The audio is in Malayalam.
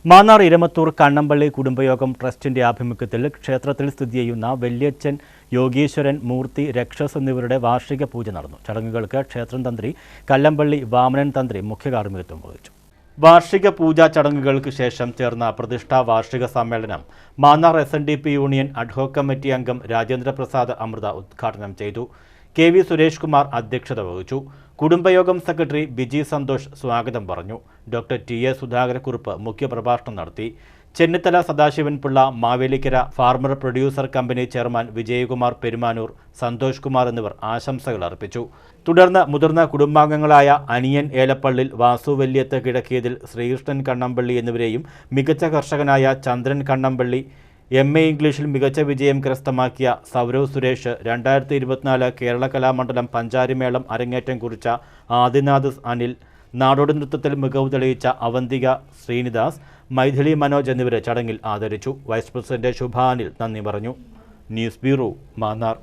മാന്നാർ ഇരമത്തൂർ കണ്ണമ്പള്ളി കുടുംബയോഗം ട്രസ്റ്റിന്റെ ആഭിമുഖ്യത്തിൽ ക്ഷേത്രത്തിൽ സ്ഥിതി ചെയ്യുന്ന വല്യച്ഛൻ യോഗീശ്വരൻ മൂർത്തി രക്ഷസ് എന്നിവരുടെ വാർഷിക പൂജ നടന്നു. ചടങ്ങുകൾക്ക് ക്ഷേത്രം തന്ത്രി കല്ലമ്പള്ളി വാമനൻ തന്ത്രി മുഖ്യ കാർമ്മികത്വം വഹിച്ചു. വാർഷിക പൂജാ ചടങ്ങുകൾക്ക് ശേഷം ചേർന്ന പ്രതിഷ്ഠാ വാർഷിക സമ്മേളനം Mannar SNDP union ad hoc committee അംഗം രാജേന്ദ്രപ്രസാദ് അമൃത ഉദ്ഘാടനം ചെയ്തു. KV സുരേഷ് കുമാർ അധ്യക്ഷത വഹിച്ചു. കുടുംബയോഗം സെക്രട്ടറി ബിജി സന്തോഷ് സ്വാഗതം പറഞ്ഞു. ഡോക്ടർ TA സുധാകരക്കുറുപ്പ് മുഖ്യപ്രഭാഷണം നടത്തി. Chennithala Sadasivan Pillai, Mavelikkara farmer producer company chairman Vijayakumar Perumanoor, Santhosh Kumar എന്നിവർ ആശംസകൾ അർപ്പിച്ചു. തുടർന്ന് മുതിർന്ന കുടുംബാംഗങ്ങളായ അനിയൻ ഏലപ്പള്ളിൽ, വാസു വല്യത്ത് കിഴക്കിയതിൽ, ശ്രീകൃഷ്ണൻ കണ്ണമ്പള്ളി എന്നിവരെയും മികച്ച കർഷകനായ ചന്ദ്രൻ കണ്ണമ്പള്ളി, MA ഇംഗ്ലീഷിൽ മികച്ച വിജയം കരസ്ഥമാക്കിയ സൗരവ് സുരേഷ്, 2024 കേരള കലാമണ്ഡലം പഞ്ചാരിമേളം അരങ്ങേറ്റം കുറിച്ച ആദിനാഥ് അനിൽ, നാടോടി നൃത്തത്തിൽ മികവ് തെളിയിച്ച അവന്തിക ശ്രീനിദാസ്, മൈഥിലി മനോജ് എന്നിവരെ ചടങ്ങിൽ ആദരിച്ചു. വൈസ് പ്രസിഡന്റ് ശുഭ അനിൽ നന്ദി പറഞ്ഞു. News bureau, Mannar.